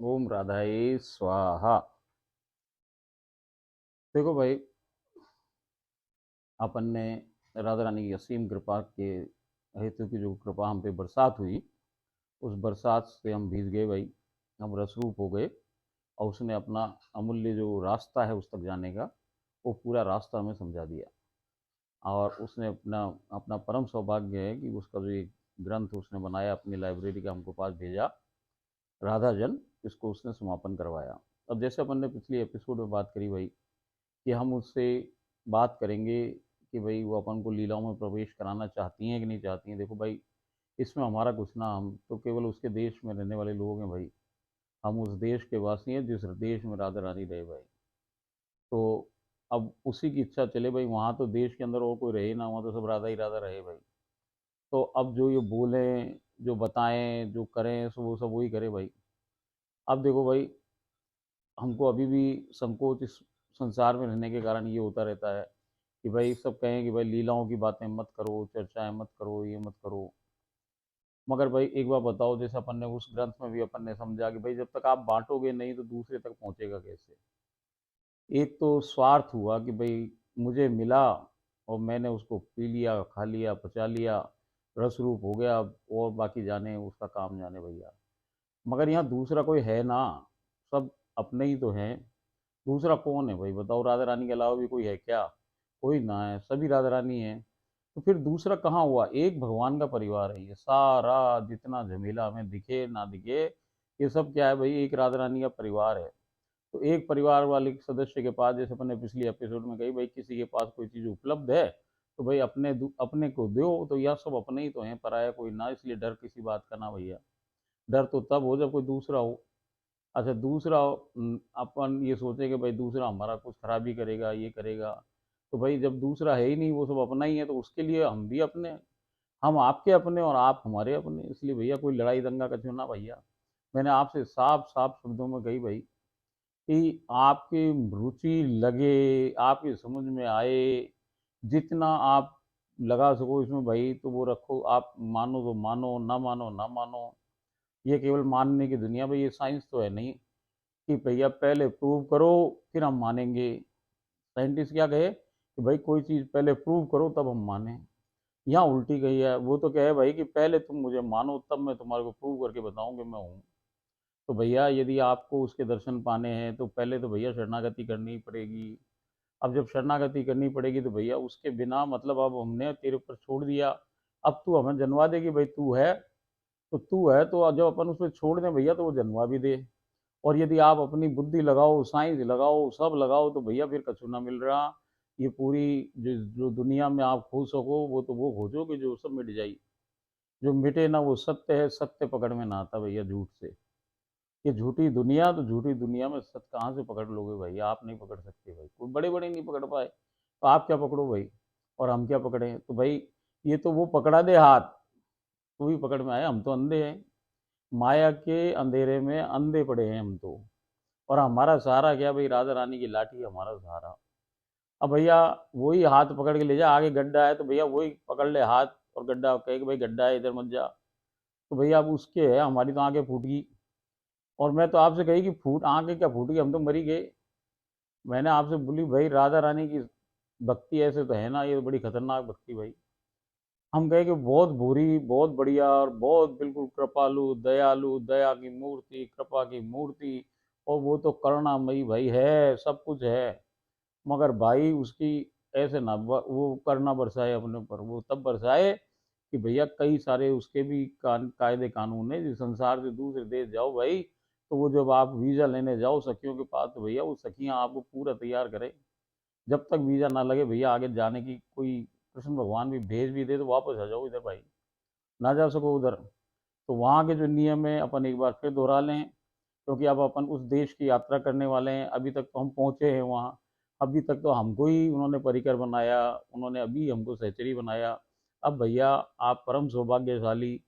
ओम राधाई स्वाहा। देखो भाई, अपन ने राधा रानी की असीम कृपा के हेतु की जो कृपा हम पे बरसात हुई, उस बरसात से हम भीग गए भाई। हम रसरूप हो गए और उसने अपना अमूल्य जो रास्ता है उस तक जाने का, वो पूरा रास्ता हमें समझा दिया। और उसने अपना अपना परम सौभाग्य है कि उसका जो एक ग्रंथ उसने बनाया, अपनी लाइब्रेरी का हमको पास भेजा, राधा जन, इसको उसने समापन करवाया। अब जैसे अपन ने पिछली एपिसोड में बात करी भाई, कि हम उससे बात करेंगे कि भाई वो अपन को लीलाओं में प्रवेश कराना चाहती हैं कि नहीं चाहती हैं। देखो भाई, इसमें हमारा कुछ ना, हम तो केवल उसके देश में रहने वाले लोग हैं भाई। हम उस देश के वासी हैं जिस देश में राधा रानी रहे भाई। तो अब उसी की इच्छा चले भाई, वहाँ तो देश के अंदर और कोई रहे ना, वहाँ तो सब राधा ही राधा रहे भाई। तो अब जो ये बोलें, जो बताएं, जो करें, सो वो सब वही करे भाई। अब देखो भाई, हमको अभी भी संकोच इस संसार में रहने के कारण ये होता रहता है कि भाई सब कहें कि भाई लीलाओं की बातें मत करो, चर्चाएं मत करो, ये मत करो। मगर भाई एक बार बताओ, जैसे अपन ने उस ग्रंथ में भी अपन ने समझा कि भाई जब तक आप बांटोगे नहीं तो दूसरे तक पहुंचेगा कैसे। एक तो स्वार्थ हुआ कि भाई मुझे मिला और मैंने उसको पी लिया, खा लिया, पचा लिया, रस रूप हो गया, और बाकी जाने उसका काम जाने भैया। मगर यहाँ दूसरा कोई है ना, सब अपने ही तो हैं। दूसरा कौन है भाई बताओ, राधा रानी के अलावा भी कोई है क्या? कोई ना है, सभी राधा रानी है। तो फिर दूसरा कहाँ हुआ? एक भगवान का परिवार है ये सारा, जितना झमेला हमें दिखे ना दिखे, ये सब क्या है भाई, एक राधा रानी का परिवार है। तो एक परिवार वाले सदस्य के पास, जैसे अपने पिछली एपिसोड में कही भाई, किसी के पास कोई चीज़ उपलब्ध है तो भाई अपने को दो, तो यह सब अपने ही तो हैं, पराया कोई ना, इसलिए डर किसी बात का ना भैया। डर तो तब हो जब कोई दूसरा हो। अच्छा दूसरा, अपन ये सोचे कि भाई दूसरा हमारा कुछ खराबी करेगा, ये करेगा। तो भाई जब दूसरा है ही नहीं, वो सब अपना ही है, तो उसके लिए हम भी अपने, हम आपके अपने और आप हमारे अपने, इसलिए भैया कोई लड़ाई दंगा का ना भैया। मैंने आपसे साफ साफ शब्दों में कही भाई कि आपकी रुचि लगे, आपकी समझ में आए, जितना आप लगा सको इसमें भाई, तो वो रखो। आप मानो तो मानो, ना मानो ना मानो। ये केवल मानने की दुनिया भाई, ये साइंस तो है नहीं कि भैया पहले प्रूव करो फिर हम मानेंगे। साइंटिस्ट क्या कहे कि भाई कोई चीज़ पहले प्रूव करो तब हम माने। यहाँ उल्टी गई है, वो तो कहे भाई कि पहले तुम मुझे मानो तब मैं तुम्हारे को प्रूव करके बताऊं कि मैं हूँ। तो भैया यदि आपको उसके दर्शन पाने हैं तो पहले तो भैया शरणागति करनी ही पड़ेगी। अब जब शरणागति करनी पड़ेगी तो भैया उसके बिना, मतलब अब हमने तेरे ऊपर छोड़ दिया, अब तू हमें जनवा दे कि भाई तू है। तो तू है तो जब अपन उसमें छोड़ दें भैया तो वो जनवा भी दे। और यदि आप अपनी बुद्धि लगाओ, साइंस लगाओ, सब लगाओ, तो भैया फिर कछु ना मिल रहा। ये पूरी जो जो दुनिया में आप खोज सको वो तो वो खोजोगे जो सब मिट जाए। जो मिटे ना वो सत्य है, सत्य पकड़ में ना आता भैया झूठ से। ये झूठी दुनिया, तो झूठी दुनिया में सत्य कहाँ से पकड़ लोगे भाई? आप नहीं पकड़ सकते भाई, कोई बड़े बड़े नहीं पकड़ पाए तो आप क्या पकड़ो भाई? और हम क्या पकड़े तो भाई? ये तो वो पकड़ा दे हाथ, तो भी पकड़ में आए। हम तो अंधे हैं, माया के अंधेरे में अंधे पड़े हैं हम तो। और हमारा सहारा क्या भाई? राधा रानी की लाठी हमारा सहारा। अब भैया वही हाथ पकड़ के ले जा, आगे गड्ढा है तो भैया वही पकड़ ले हाथ, और गड्ढा कहे कि भाई गड्ढा है इधर मत जा। तो भैया अब उसके है, हमारी तो आंखें फूट गई। और मैं तो आपसे कही कि फूट आंखें क्या फूट गई, हम तो मरी गए। मैंने आपसे बोली भाई राधा रानी की भक्ति ऐसे तो है ना, ये तो बड़ी खतरनाक भक्ति भाई। हम कहे कि बहुत बुरी, बहुत बढ़िया, और बहुत बिल्कुल कृपालु दयालु, दया की मूर्ति, कृपा की मूर्ति, और वो तो करुणामयी भाई है, सब कुछ है। मगर भाई उसकी ऐसे ना वो करना बरसाए अपने ऊपर, वो तब बरसाए कि भैया कई सारे उसके भी कायदे कानून है। जिस संसार से दूसरे देश जाओ भाई, तो वो जब आप वीज़ा लेने जाओ सखियों के पास, तो भैया वो सखियाँ आपको पूरा तैयार करें। जब तक वीज़ा ना लगे भैया आगे जाने की कोई, कृष्ण भगवान भी भेज भी दे तो वापस आ जाओ इधर भाई, ना जा सको उधर। तो वहाँ के जो नियम है अपन एक बार फिर दोहरा लें, क्योंकि अब अपन उस देश की यात्रा करने वाले हैं। अभी तक तो हम पहुँचे हैं वहाँ, अभी तक तो हमको ही उन्होंने परिकर बनाया, उन्होंने अभी हमको सहचरी बनाया। अब भैया आप परम सौभाग्यशाली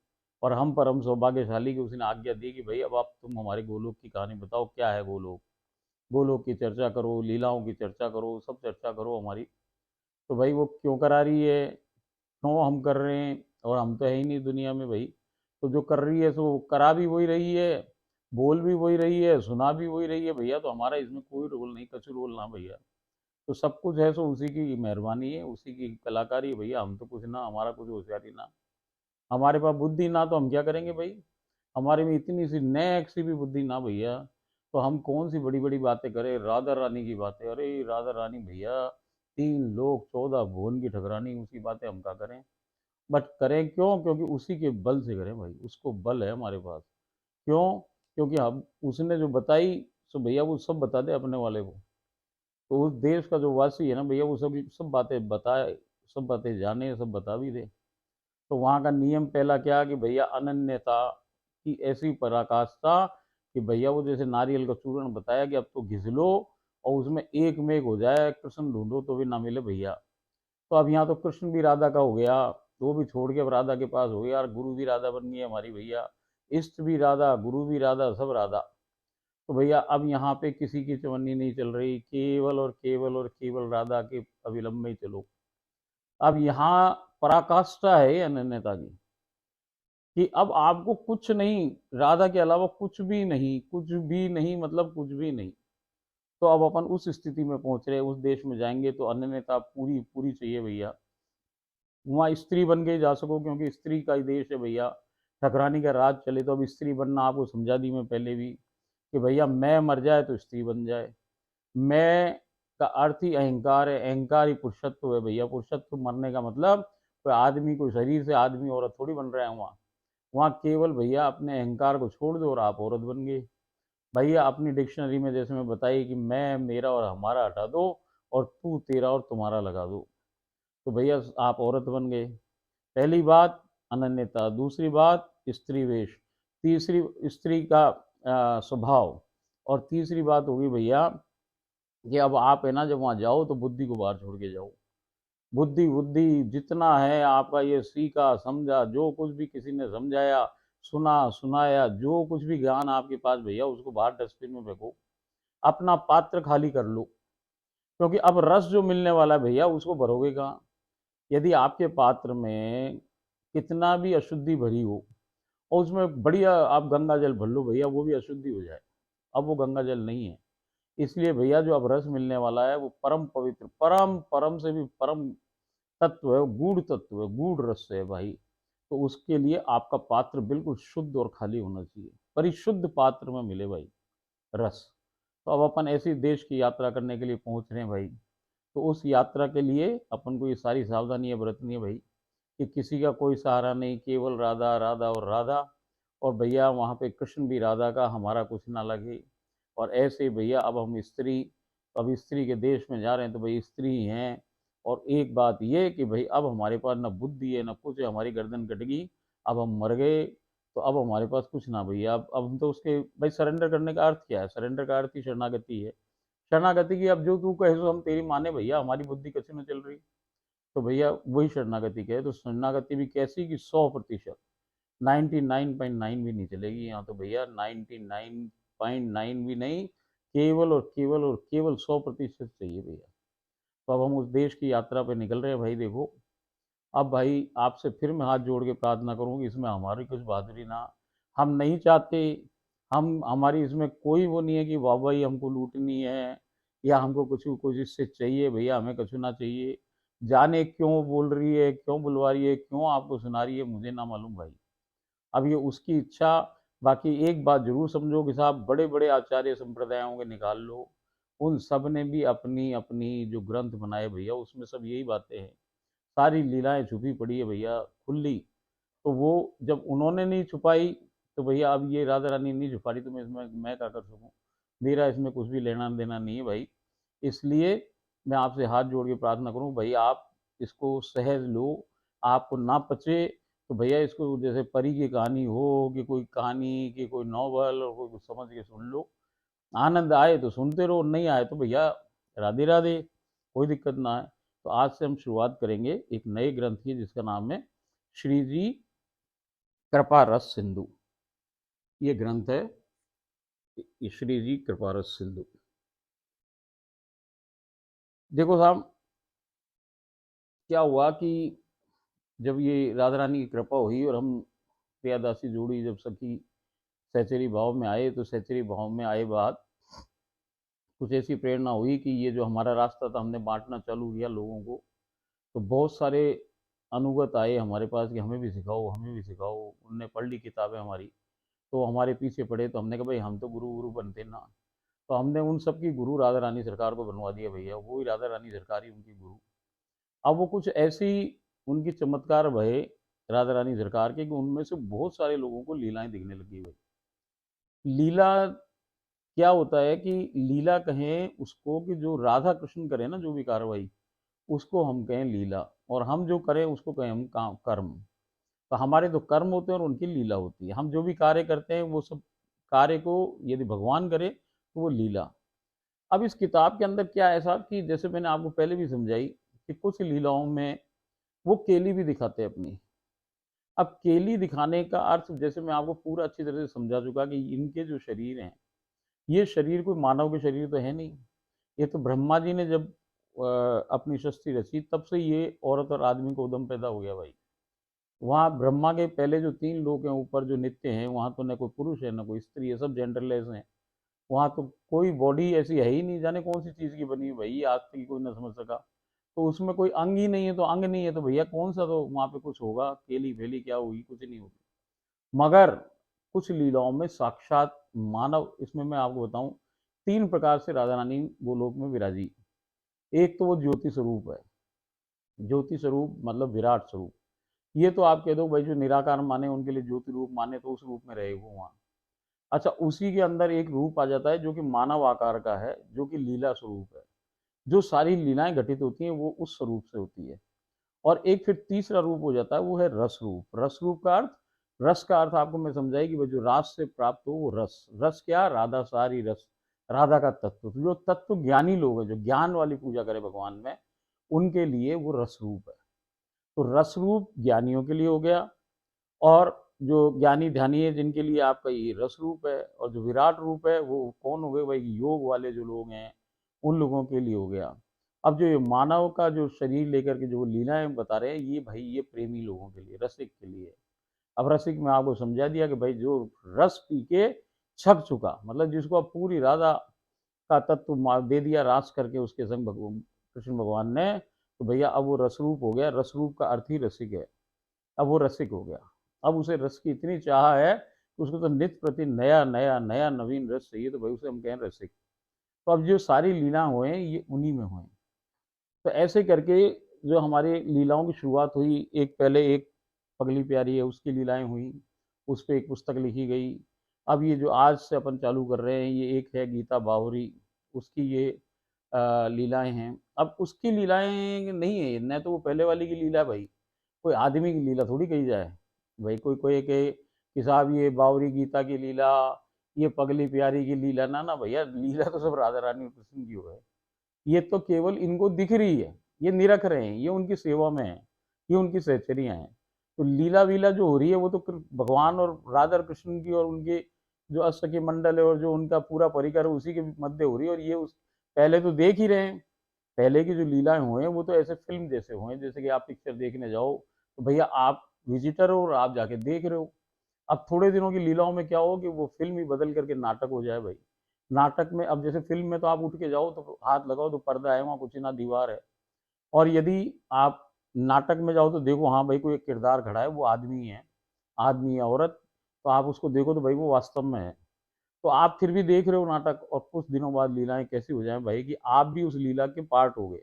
और हम परम सौभाग्यशाली कि उसने आज्ञा दी कि भाई अब आप तुम हमारे गोलोक की कहानी बताओ, क्या है गोलोक। गोलोक की चर्चा करो, लीलाओं की चर्चा करो, सब चर्चा करो हमारी। तो भाई वो क्यों करा रही है, क्यों हम कर रहे हैं? और हम तो है ही नहीं दुनिया में भाई। तो जो कर रही है सो करा भी वही रही है, बोल भी वही रही है, सुना भी वही रही है भैया, तो हमारा इसमें कोई रोल नहीं, कछु रोल ना भैया। तो सब कुछ है सो उसी की मेहरबानी है, उसी की कलाकारी है भैया, हम तो कुछ ना, हमारा कुछ होशियारी ना, हमारे पास बुद्धि ना, तो हम क्या करेंगे भाई। हमारे में इतनी सी नेक सी भी बुद्धि ना भैया, तो हम कौन सी बड़ी बड़ी बातें करें, राधा रानी की बातें, अरे राधा रानी भैया, 3 लोग 14 भुवन की ठकरानी, उसकी बातें हम क्या करें। बट करें क्यों, क्योंकि उसी के बल से करें भाई, उसको बल है हमारे पास। क्यों, क्योंकि हम उसने जो बताई, सो भैया वो सब बता दे अपने वाले को। तो उस देश का जो वासी है ना भैया, वो सब सब बातें बताए, सब बातें जाने, सब बता भी दे। तो वहाँ का नियम पहला क्या कि भैया अनन्यता की ऐसी पराकाष्ठा, कि भैया वो जैसे नारियल का चूर्ण बताया कि अब तो घिस लो और उसमें एक में एक हो जाए, कृष्ण ढूंढो तो भी ना मिले भैया। तो अब यहाँ तो कृष्ण भी राधा का हो गया, तो वो भी छोड़ के अब राधा के पास हो गया, और गुरु भी राधा बन गई है हमारी भैया, इष्ट भी राधा, गुरु भी राधा, सब राधा। तो भैया अब यहाँ पे किसी की चवन्नी नहीं चल रही, केवल और केवल और केवल राधा के अविलंब में ही चलो। अब यहाँ पराकाष्ठा है अनन्यता की, कि अब आपको कुछ नहीं, राधा के अलावा कुछ भी नहीं, कुछ भी नहीं, मतलब कुछ भी नहीं। तो अब अपन उस स्थिति में पहुंच रहे हैं, उस देश में जाएंगे तो अनन्यता पूरी पूरी चाहिए भैया। वहाँ स्त्री बन के जा सको, क्योंकि स्त्री का ही देश है भैया, ठकरानी का राज चले। तो अब स्त्री बनना आपको समझा दी मैं पहले भी, कि भैया मैं मर जाए तो स्त्री बन जाए। मैं का अर्थ ही अहंकार है, अहंकार ही पुरुषत्व है भैया, पुरुषत्व मरने का मतलब कोई आदमी, कोई शरीर से आदमी औरत थोड़ी बन रहा है वहाँ। वहाँ केवल भैया अपने अहंकार को छोड़ दो और आप औरत बन गए। भैया अपनी डिक्शनरी में जैसे मैं बताई कि मैं मेरा और हमारा हटा दो, और तू तेरा और तुम्हारा लगा दो, तो भैया आप औरत बन गए। पहली बात अनन्यता, दूसरी बात स्त्री वेश, तीसरी स्त्री का स्वभाव, और तीसरी बात होगी भैया कि अब आप है ना, जब वहाँ जाओ तो बुद्धि को बाहर छोड़ के जाओ। बुद्धि बुद्धि जितना है आपका, ये सीखा समझा जो कुछ भी किसी ने समझाया, सुना सुनाया, जो कुछ भी ज्ञान आपके पास भैया, उसको बाहर डस्टबिन में फेंको, अपना पात्र खाली कर लो। क्योंकि अब रस जो मिलने वाला है भैया, उसको भरोगे कहाँ। यदि आपके पात्र में कितना भी अशुद्धि भरी हो, और उसमें बढ़िया आप गंगा जल भर लो भैया, वो भी अशुद्धि हो जाए, अब वो गंगा जल नहीं है। इसलिए भैया जो अब रस मिलने वाला है, वो परम पवित्र, परम परम से भी परम तत्व है, गूढ़ तत्व है, गूढ़ रस है भाई। तो उसके लिए आपका पात्र बिल्कुल शुद्ध और खाली होना चाहिए, परिशुद्ध पात्र में मिले भाई रस। तो अब अपन ऐसी देश की यात्रा करने के लिए पहुंच रहे हैं भाई। तो उस यात्रा के लिए अपन को ये सारी सावधानियां बरतनी है भाई, कि किसी का कोई सहारा नहीं, केवल राधा राधा और राधा। और भैया वहाँ पे कृष्ण भी राधा का, हमारा कुछ ना लगे। और ऐसे भैया अब हम स्त्री, अब स्त्री के देश में जा रहे हैं, तो भाई स्त्री ही हैं। और एक बात ये कि भाई अब हमारे पास ना बुद्धि है ना कुछ है, हमारी गर्दन कट गई, अब हम मर गए, तो अब हमारे पास कुछ ना भैया। अब हम तो उसके भाई, सरेंडर करने का अर्थ क्या है, सरेंडर का अर्थ ही शरणागति है। शरणागति की अब जो तू कहे सो हम तेरी माने भैया, हमारी बुद्धि कैसे में चल रही। तो भैया वही शरणागति कहे, तो शरणागति भी कैसी कि 100%, 99.9 भी नहीं चलेगी यहाँ तो भैया, 99.9 भी नहीं, केवल और केवल और केवल 100% चाहिए भैया। तो अब हम उस देश की यात्रा पे निकल रहे हैं भाई। देखो अब भाई आपसे फिर मैं हाथ जोड़ के प्रार्थना करूँ, इसमें हमारी कुछ बहादुरी ना, हम नहीं चाहते, हम हमारी इसमें कोई वो नहीं है कि वाह भाई हमको लूटनी है, या हमको कुछ कुछ इससे चाहिए भैया, हमें कुछ ना चाहिए। जाने क्यों बोल रही है, क्यों बुलवा रही है, क्यों आपको सुना रही है, मुझे ना मालूम भाई। अब ये उसकी इच्छा। बाकी एक बात जरूर समझो कि साहब, बड़े बड़े आचार्य संप्रदायों के निकाल लो, उन सब ने भी अपनी अपनी जो ग्रंथ बनाए भैया, उसमें सब यही बातें हैं, सारी लीलाएं छुपी पड़ी है भैया, खुली। तो वो जब उन्होंने नहीं छुपाई, तो भैया अब ये राधा रानी नहीं छुपा रही, तो मैं इसमें मैं क्या कर सकूँ। मेरा इसमें कुछ भी लेना देना नहीं है भाई। इसलिए मैं आपसे हाथ जोड़ के प्रार्थना करूँ भाई, आप इसको सहज लो। आपको ना पचे तो भैया इसको जैसे परी की कहानी हो, कि कोई कहानी, कि कोई नॉवल, और कोई कुछ समझ के सुन लो। आनंद आए तो सुनते रहो, नहीं आए तो भैया राधे राधे, कोई दिक्कत ना है। तो आज से हम शुरुआत करेंगे एक नए ग्रंथ की, जिसका नाम है श्री जी कृपा रस सिंधु। ये ग्रंथ है, श्री जी कृपा रस सिंधु। देखो साहब, क्या हुआ कि जब ये राधा रानी की कृपा हुई और हम प्रियादासी जोड़ी जब सखी सहचरी भाव में आए। तो सहचरी भाव में आए बाद कुछ ऐसी प्रेरणा हुई कि ये जो हमारा रास्ता था हमने बांटना चालू किया लोगों को। तो बहुत सारे अनुगत आए हमारे पास कि हमें भी सिखाओ, हमें भी सिखाओ। उनने पढ़ ली किताबें हमारी, तो हमारे पीछे पड़े। तो हमने कहा भाई हम तो गुरु गुरु बनते ना। तो हमने उन सब की गुरु राधा रानी सरकार को बनवा दिया भैया, वो ही राधा रानी सरकार ही उनकी गुरु। अब वो कुछ ऐसी उनकी चमत्कार भये राधा रानी सरकार के कि उनमें से बहुत सारे लोगों को लीलाएं दिखने लगी भाई। लीला क्या होता है कि लीला कहें उसको कि जो राधा कृष्ण करे ना जो भी कार्रवाई, उसको हम कहें लीला। और हम जो करें उसको कहें हम काम कर्म। तो हमारे तो कर्म होते हैं और उनकी लीला होती है। हम जो भी कार्य करते हैं वो सब कार्य को यदि भगवान करे तो वो लीला। अब इस किताब के अंदर क्या ऐसा कि जैसे मैंने आपको पहले भी समझाई कि कुछ लीलाओं में वो केली भी दिखाते हैं अपनी। अब केली दिखाने का अर्थ जैसे मैं आपको पूरा अच्छी तरह से समझा चुका कि इनके जो शरीर हैं, ये शरीर कोई मानव के शरीर तो है नहीं। ये तो ब्रह्मा जी ने जब अपनी सृष्टि रची तब से ये औरत और आदमी को उदम पैदा हो गया भाई। वहाँ ब्रह्मा के पहले जो 3 लोग हैं ऊपर जो नित्य हैं, वहाँ तो न कोई पुरुष है न कोई स्त्री है, सब जेंडरलेस हैं। वहाँ तो कोई बॉडी ऐसी है ही नहीं, जाने कौन सी चीज़ की बनी है भाई, ये आज तक कोई ना समझ सका। तो उसमें कोई अंग ही नहीं है, तो अंग नहीं है तो भैया कौन सा तो वहाँ पे कुछ होगा, केली फेली क्या होगी, कुछ नहीं होगी। मगर कुछ लीलाओं में साक्षात मानव, इसमें मैं आपको बताऊं 3 प्रकार से राधा रानी गोलोक में विराजी। एक तो वो ज्योति स्वरूप है। ज्योति स्वरूप मतलब विराट स्वरूप। ये तो आप कह दो भाई जो निराकार माने उनके लिए ज्योति रूप माने तो उस रूप में रहे वो वहाँ। अच्छा, उसी के अंदर एक रूप आ जाता है जो कि मानव आकार का है, जो कि लीला स्वरूप है। जो सारी लीलाएं घटित होती हैं वो उस स्वरूप से होती है। और एक फिर तीसरा रूप हो जाता है, वो है रस रूप। रस रूप का अर्थ, रस का अर्थ आपको मैं समझाई कि जो रास से प्राप्त हो वो रस। रस क्या, राधा सारी रस, राधा का तत्व। तो जो तत्व ज्ञानी लोग हैं जो ज्ञान वाली पूजा करे भगवान में, उनके लिए वो रस रूप है। तो रस रूप ज्ञानियों के लिए हो गया। और जो ज्ञानी ध्यानी है जिनके लिए आपका ये रस रूप है। और जो विराट रूप है वो कौन हो गए भाई, योग वाले जो लोग हैं उन लोगों के लिए हो गया। अब जो ये मानव का जो शरीर लेकर के जो लीलाएं बता रहे हैं, ये भाई ये प्रेमी लोगों के लिए, रसिक के लिए। अब रसिक में आपको समझा दिया कि भाई जो रस पी के छक चुका, मतलब जिसको अब पूरी राधा का तत्व दे दिया रास करके उसके संग भगवान कृष्ण भगवान ने, तो भैया अब वो रसरूप हो गया। रसरूप का अर्थ ही रसिक है। अब वो रसिक हो गया। अब उसे रस की इतनी चाह है कि उसको तो नित्य प्रति नया नया नया नवीन रस चाहिए, तो भाई उसे हम कहें रसिक। तो अब जो सारी लीला हुए ये उन्हीं में हुए। तो ऐसे करके जो हमारी लीलाओं की शुरुआत हुई, एक पहले एक पगली प्यारी है उसकी लीलाएं हुई, उस पर एक पुस्तक लिखी गई। अब ये जो आज से अपन चालू कर रहे हैं, ये एक है गीता बावरी, उसकी ये लीलाएं हैं। अब उसकी लीलाएं नहीं है न, तो वो पहले वाली की लीला भाई कोई आदमी की लीला थोड़ी कही जाए। भाई कोई कोई के कि साहब ये बावरी गीता की लीला, ये पगली प्यारी की लीला, ना ना भैया, लीला तो सब राधा रानी और कृष्ण की हो है। ये तो केवल इनको दिख रही है, ये निरख रहे हैं, ये उनकी सेवा में है, ये उनकी सहचरियाँ हैं। तो लीला वीला जो हो रही है वो तो भगवान और राधा कृष्ण की और उनके जो अष्टकी मंडल है और जो उनका पूरा परिकर है उसी के मध्य हो रही है। और ये उस पहले तो देख ही रहे हैं। पहले की जो लीलाएं हुए हैं वो तो ऐसे फिल्म जैसे हुए हैं, जैसे कि आप पिक्चर देखने जाओ तो भैया आप विजिटर हो और आप जाके देख रहे हो। अब थोड़े दिनों की लीलाओं में क्या हो कि वो फिल्म ही बदल करके नाटक हो जाए भाई। नाटक में अब जैसे फिल्म में तो आप उठ के जाओ तो हाथ लगाओ तो पर्दा है, वहाँ कुछ ना दीवार है। और यदि आप नाटक में जाओ तो देखो हाँ भाई कोई एक किरदार खड़ा है, वो आदमी है, आदमी या औरत, तो आप उसको देखो तो भाई वो वास्तव में है। तो आप फिर भी देख रहे हो नाटक, और कुछ दिनों बाद लीलाएं कैसी हो जाए भाई कि आप भी उस लीला के पार्ट हो गए।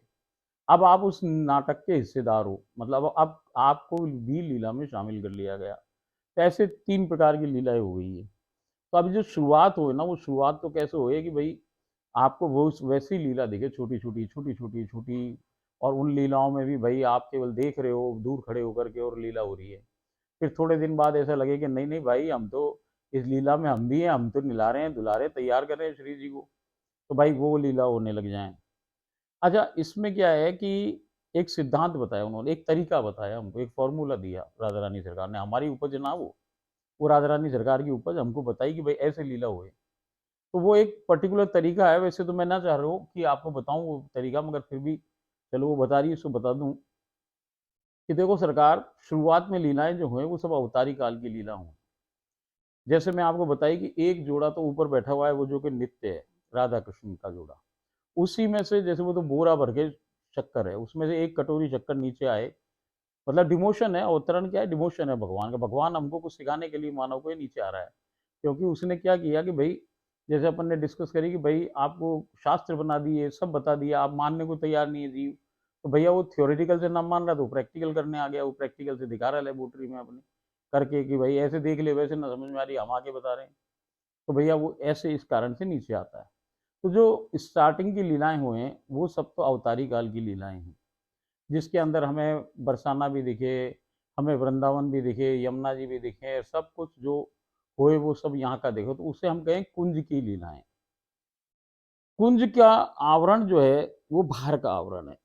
अब आप उस नाटक के हिस्सेदार हो, मतलब अब आपको भी लीला में शामिल कर लिया गया। तो ऐसे 3 प्रकार की लीलाएं हो गई है। तो अभी जो शुरुआत हो ना, वो शुरुआत तो कैसे हो कि भाई आपको वो वैसी लीला दिखे, छोटी छोटी छोटी छोटी छोटी। और उन लीलाओं में भी भाई आप केवल देख रहे हो दूर खड़े होकर के और लीला हो रही है। फिर थोड़े दिन बाद ऐसा लगे कि नहीं नहीं भाई, हम तो इस लीला में हम भी हैं, हम तो निला रहे हैं दुला रहे हैं, तैयार कर रहे हैं श्री जी को। तो भाई वो लीला होने लग जाए। अच्छा, इसमें क्या है कि एक सिद्धांत बताया उन्होंने, एक तरीका बताया हमको, एक फॉर्मूला दिया राधा रानी सरकार ने। हमारी उपज ना वो राधा रानी सरकार की उपज हमको बताई कि भाई ऐसे लीला हुए। तो वो एक पर्टिकुलर तरीका है। वैसे तो मैं ना चाह रहा हूँ कि आपको बताऊं वो तरीका, मगर फिर भी चलो वो बता रही है, उसको बता दूं कि देखो सरकार, शुरुआत में लीलाएं जो हुए वो सब अवतारी काल की लीला हुई। जैसे मैं आपको बताई कि एक जोड़ा तो ऊपर बैठा हुआ है, वो जो कि नित्य है, राधा कृष्ण का जोड़ा। उसी में से जैसे वो तो बोरा भर के शक्कर है, उसमें से एक कटोरी शक्कर नीचे आए, मतलब डिमोशन है। अवतरण क्या है? डिमोशन है भगवान का। भगवान हमको कुछ सिखाने के लिए मानव को ये नीचे आ रहा है, क्योंकि उसने क्या किया कि भाई, जैसे अपन ने डिस्कस करी कि भाई आपको शास्त्र बना दिए, सब बता दिया, आप मानने को तैयार नहीं है जीव, तो भैया वो थियोरेटिकल से ना मान रहा तो प्रैक्टिकल करने आ गया। वो प्रैक्टिकल से दिखा रहा है लेबोरेटरी में अपनी करके कि भाई ऐसे देख ले, वैसे ना समझ में आ रही, हम आके बता रहे हैं। तो भैया वो ऐसे इस कारण से नीचे आता है। तो जो स्टार्टिंग की लीलाएं हुए हैं वो सब तो अवतारी काल की लीलाएं हैं, जिसके अंदर हमें बरसाना भी दिखे, हमें वृंदावन भी दिखे, यमुना जी भी दिखे, सब कुछ जो होए वो सब यहाँ का देखो, तो उसे हम कहें कुंज की लीलाएं। कुंज का आवरण जो है वो बाहर का आवरण है।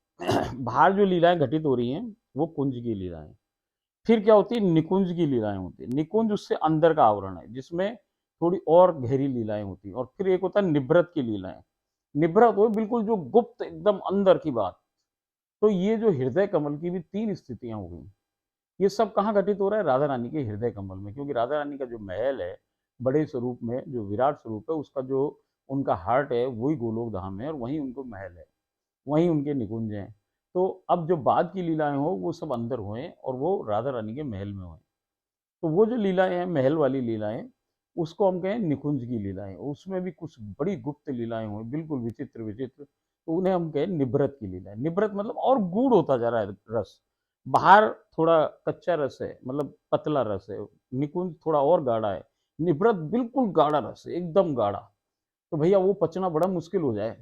बाहर जो लीलाएं घटित हो रही हैं वो कुंज की लीलाएं। फिर क्या होती है? निकुंज की लीलाएं होती है। निकुंज उससे अंदर का आवरण है, जिसमें थोड़ी और गहरी लीलाएं होती हैं। और फिर एक होता है निभृत की लीलाएं। निभृत हो बिल्कुल जो गुप्त एकदम अंदर की बात। तो ये जो हृदय कमल की भी तीन स्थितियां हो गई। ये सब कहाँ घटित हो रहा है? राधा रानी के हृदय कमल में, क्योंकि राधा रानी का जो महल है बड़े स्वरूप में, जो विराट स्वरूप है, उसका जो उनका हार्ट है वही गोलोक धाम है, और वहीं उनको महल है, वहीं उनके निकुंज हैं। तो अब जो बाद की लीलाएं हो वो सब अंदर हुए और वो राधा रानी के महल में हुए। तो वो जो लीलाएं हैं, महल वाली लीलाएं, उसको हम कहें निकुंज की लीलाएं। उसमें भी कुछ बड़ी गुप्त लीलाएं हुई, बिल्कुल विचित्र विचित्र, तो उन्हें हम कहें निभृत की लीलाएं। निभृत मतलब और गूढ़ होता जा रहा है रस। बाहर थोड़ा कच्चा रस है, मतलब पतला रस है। निकुंज थोड़ा और गाढ़ा है। निभृत बिल्कुल गाढ़ा रस है, एकदम गाढ़ा। तो भैया वो पचना बड़ा मुश्किल हो जाए।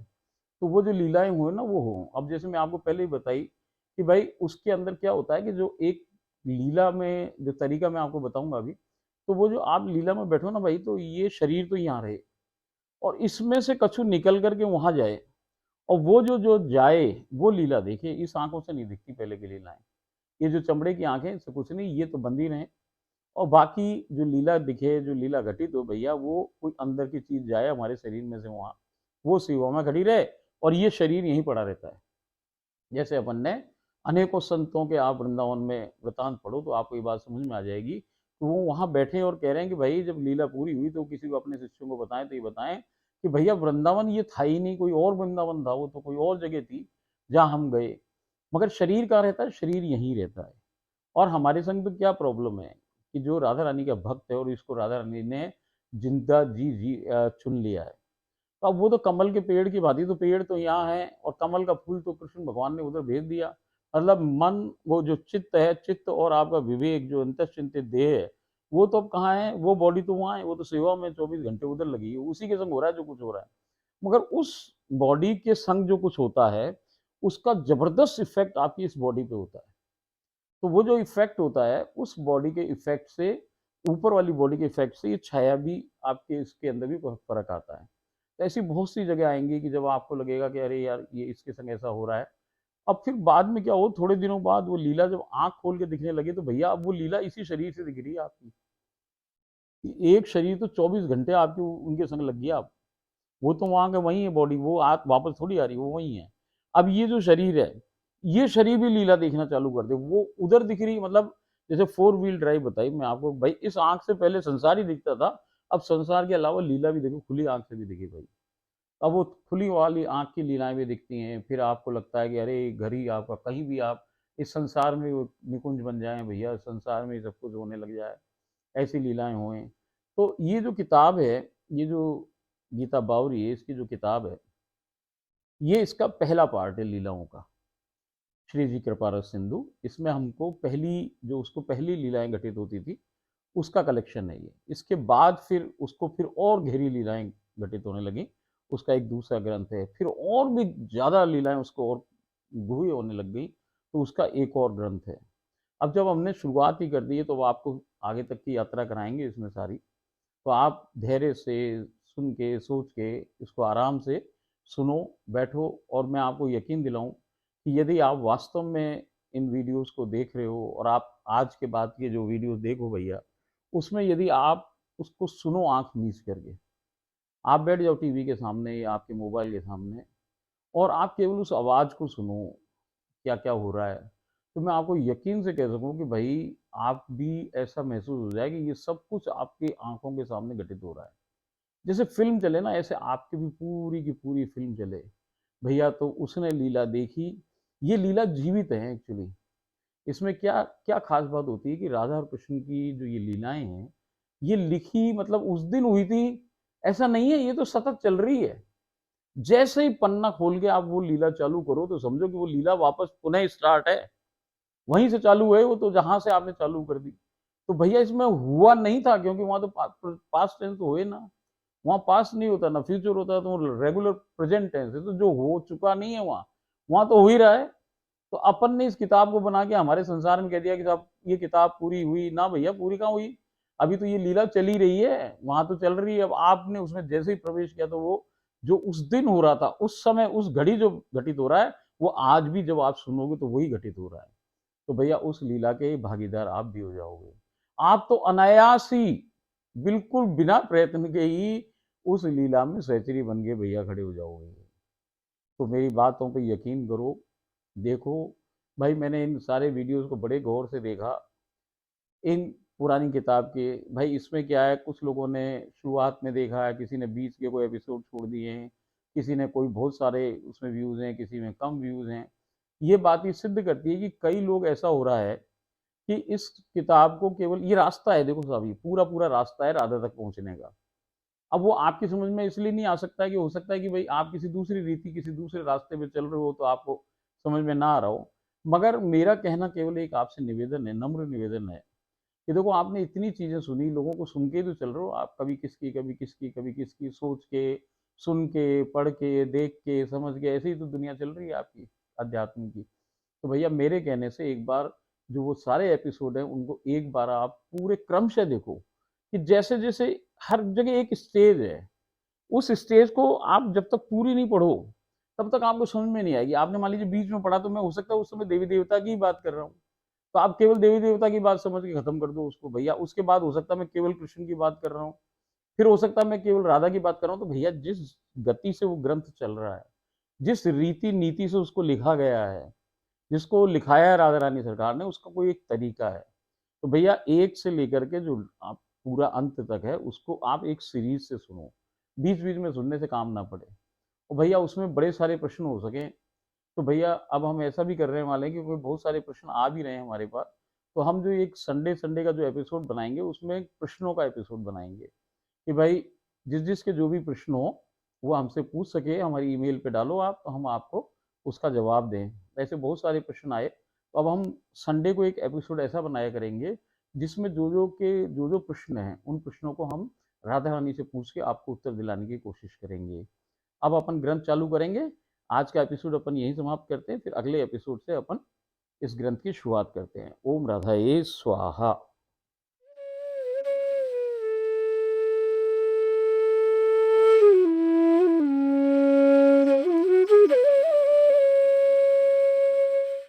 तो वो जो लीलाएं हुए ना वो हो। अब जैसे मैं आपको पहले ही बताई कि भाई उसके अंदर क्या होता है कि जो एक लीला में जो तरीका मैं आपको बताऊंगा अभी, तो वो जो आप लीला में बैठो ना भाई, तो ये शरीर तो यहाँ रहे और इसमें से कछु निकल करके वहां जाए, और वो जो जो जाए वो लीला देखे। इस आंखों से नहीं दिखती पहले की लीलाएं। ये जो चमड़े की आंखें से कुछ नहीं, ये तो बंदी रहे। और बाकी जो लीला दिखे, जो लीला घटित हो भैया, वो कोई अंदर की चीज जाए हमारे शरीर में से वहां, वो सेवा में खड़ी रहे, और ये शरीर यहीं पड़ा रहता है। जैसे अपन ने अनेकों संतों के, आप वृंदावन में वृतांत पढ़ो तो आपको ये बात समझ में आ जाएगी कि वो वहां बैठे और कह रहे हैं कि भाई जब लीला पूरी हुई तो किसी को अपने शिष्यों को बताएं, तो ये बताएं कि भैया वृंदावन ये था ही नहीं, कोई और वृंदावन था, वो तो कोई और जगह थी जहां हम गए। मगर शरीर कहाँ रहता है? शरीर यहीं रहता है। और हमारे संग तो क्या प्रॉब्लम है कि जो राधा रानी का भक्त है और इसको राधा रानी ने जिंदा जी चुन लिया है। तो अब वो तो कमल के पेड़ की भांति, तो पेड़ तो यहाँ है और कमल का फूल तो कृष्ण भगवान ने उधर भेज दिया। मतलब मन, वो जो चित्त है, चित्त और आपका विवेक जो अंतश्चिंतित देह है, वो तो अब कहाँ है? वो बॉडी तो वहाँ है, वो तो सेवा में 24 घंटे उधर लगी है, उसी के संग हो रहा है जो कुछ हो रहा है। मगर उस बॉडी के संग जो कुछ होता है, उसका जबरदस्त इफेक्ट आपकी इस बॉडी पे होता है। तो वो जो इफेक्ट होता है उस बॉडी के इफेक्ट से, ऊपर वाली बॉडी के इफेक्ट से, ये छाया भी आपके इसके अंदर भी बहुत फर्क आता है। तो ऐसी बहुत सी जगह आएंगी कि जब आपको लगेगा कि अरे यार ये इसके संग ऐसा हो रहा है। अब फिर बाद में क्या हो, थोड़े दिनों बाद वो लीला जब आंख खोल के दिखने लगे, तो भैया अब वो लीला इसी शरीर से दिख रही है आपकी। एक शरीर तो 24 घंटे आपकी उनके संग लग गया। आप, वो तो वहां के वही है बॉडी, वो आप वापस थोड़ी आ रही, वो वही है। अब ये जो शरीर है, ये शरीर भी लीला देखना चालू कर दे, वो उधर दिख रही, मतलब जैसे 4 व्हील ड्राइव बताई मैं आपको भाई, इस आंख से पहले संसार ही दिखता था, अब संसार के अलावा लीला भी देखो, खुली आंख से भी दिखी भाई। अब वो खुली वाली आंख की लीलाएं भी दिखती हैं। फिर आपको लगता है कि अरे घर ही आपका, कहीं भी आप इस संसार में वो निकुंज बन जाए भैया, संसार में सब कुछ होने लग जाए, ऐसी लीलाएं हुए। तो ये जो किताब है, ये जो गीता बावरी है, इसकी जो किताब है, ये इसका पहला पार्ट है लीलाओं का। श्री जी कृपा रस सिंधु, इसमें हमको पहली, जो उसको पहली लीलाएं घटित होती थी उसका कलेक्शन है ये। इसके बाद फिर उसको फिर और गहरी लीलाएं घटित होने लगी, उसका एक दूसरा ग्रंथ है। फिर और भी ज़्यादा लीलाएं उसको और गूढ़ी होने लग गई, तो उसका एक और ग्रंथ है। अब जब हमने शुरुआत ही कर दी है तो आपको आगे तक की यात्रा कराएंगे इसमें सारी। तो आप धैर्य से सुन के, सोच के इसको आराम से सुनो, बैठो, और मैं आपको यकीन दिलाऊं कि यदि आप वास्तव में इन वीडियोस को देख रहे हो, और आप आज के बाद के जो वीडियोस देखो भैया, उसमें यदि आप उसको सुनो आंख मीच करके, आप बैठ जाओ टीवी के सामने या आपके मोबाइल के सामने, और आप केवल उस आवाज़ को सुनो, क्या क्या हो रहा है। तो मैं आपको यकीन से कह सकूँ कि भाई आप भी ऐसा महसूस हो जाए कि ये सब कुछ आपकी आँखों के सामने घटित हो रहा है। जैसे फ़िल्म चले ना, ऐसे आपकी भी पूरी की पूरी फ़िल्म चले। भैया तो उसने लीला देखी, ये लीला जीवित है एक्चुअली। इसमें क्या क्या ख़ास बात होती है कि राधा और कृष्ण की जो ये लीलाएँ हैं, ये लिखी मतलब उस दिन हुई थी, ऐसा नहीं है, ये तो सतत चल रही है। जैसे ही पन्ना खोल के आप वो लीला चालू करो तो समझो कि वो लीला वापस पुनः स्टार्ट है। वहीं से चालू है वो, तो जहाँ से आपने चालू कर दी। तो भैया इसमें हुआ नहीं था, क्योंकि वहाँ तो पास्ट टेंस तो हुए ना। वहाँ पास्ट नहीं होता, ना फ्यूचर होता, तो रेगुलर प्रेजेंट टेंस है, तो जो हो चुका नहीं है वहाँ, वहाँ तो हो ही रहा है। तो अपन ने इस किताब को बना के हमारे संसार में कह दिया कि साहब ये किताब पूरी हुई ना। भैया पूरी कहाँ हुई, अभी तो ये लीला चली रही है, वहां तो चल रही है। अब आपने उसमें जैसे ही प्रवेश किया तो वो जो उस दिन हो रहा था, उस समय उस घड़ी जो घटित हो रहा है, वो आज भी जब आप सुनोगे तो वही घटित हो रहा है। तो भैया उस लीला के भागीदार आप भी हो जाओगे। आप तो अनायास ही, बिल्कुल बिना प्रयत्न के ही उस लीला में सहचरी बन के भैया खड़े हो जाओगे। तो मेरी बातों पे यकीन करो, देखो। भाई मैंने इन सारे वीडियोस को बड़े गौर से देखा, इन पुरानी किताब के। भाई इसमें क्या है, कुछ लोगों ने शुरुआत में देखा है, किसी ने बीच के कोई एपिसोड छोड़ दिए हैं, किसी ने कोई बहुत सारे उसमें व्यूज़ हैं, किसी में कम व्यूज़ हैं। ये बात ये सिद्ध करती है कि कई लोग, ऐसा हो रहा है कि इस किताब को केवल ये रास्ता है, देखो साहब, ये पूरा पूरा रास्ता है राधा तक पहुंचने का। अब वो आपकी समझ में इसलिए नहीं आ सकता है कि हो सकता है कि भाई आप किसी दूसरी रीति, किसी दूसरे रास्ते पे चल रहे हो, तो आपको समझ में ना आ रहा हो। मगर मेरा कहना केवल एक आपसे निवेदन है, नम्र निवेदन है, कि देखो आपने इतनी चीजें सुनी, लोगों को सुन के ही तो चल रहे हो आप, कभी किसकी कभी किसकी कभी किसकी, सोच के, सुन के, पढ़ के, देख के, समझ के, ऐसे ही तो दुनिया चल रही है आपकी अध्यात्म की। तो भैया मेरे कहने से एक बार जो वो सारे एपिसोड हैं उनको एक बार आप पूरे क्रमशः देखो, कि जैसे जैसे हर जगह एक स्टेज है, उस स्टेज को आप जब तक पूरी नहीं पढ़ो तब तक आपको समझ में नहीं आएगी। आपने मान लीजिए बीच में पढ़ा, तो मैं हो सकता है उस समय देवी देवता की बात कर रहा हूँ, तो आप केवल देवी देवता की बात समझ के खत्म कर दो उसको भैया। उसके बाद हो सकता है मैं केवल कृष्ण की बात कर रहा हूँ, फिर हो सकता है मैं केवल राधा की बात कर रहा हूँ। तो भैया जिस गति से वो ग्रंथ चल रहा है, जिस रीति नीति से उसको लिखा गया है, जिसको लिखाया है राधा रानी सरकार ने, उसका कोई एक तरीका है। तो भैया एक से लेकर के जो आप पूरा अंत तक है, उसको आप एक सीरीज से सुनो, बीच बीच में सुनने से काम ना पड़े। और भैया उसमें बड़े सारे प्रश्न हो सके, तो भैया अब हम ऐसा भी करने वाले हैं कि कोई बहुत सारे प्रश्न आ भी रहे हैं हमारे पास, तो हम जो एक संडे संडे का जो एपिसोड बनाएंगे, उसमें प्रश्नों का एपिसोड बनाएंगे, कि भाई जिस जिसके जो भी प्रश्न हो वो हमसे पूछ सके, हमारी ईमेल पे डालो आप, तो हम आपको उसका जवाब दें। ऐसे बहुत सारे प्रश्न आए, तो अब हम संडे को एक एपिसोड ऐसा बनाया करेंगे जिसमें जो जो प्रश्न हैं, उन प्रश्नों को हम राधा रानी से पूछ के आपको उत्तर दिलाने की कोशिश करेंगे। अब अपन ग्रंथ चालू करेंगे। आज का एपिसोड अपन यहीं समाप्त करते हैं, फिर अगले एपिसोड से अपन इस ग्रंथ की शुरुआत करते हैं। ओम राधाए स्वाहा।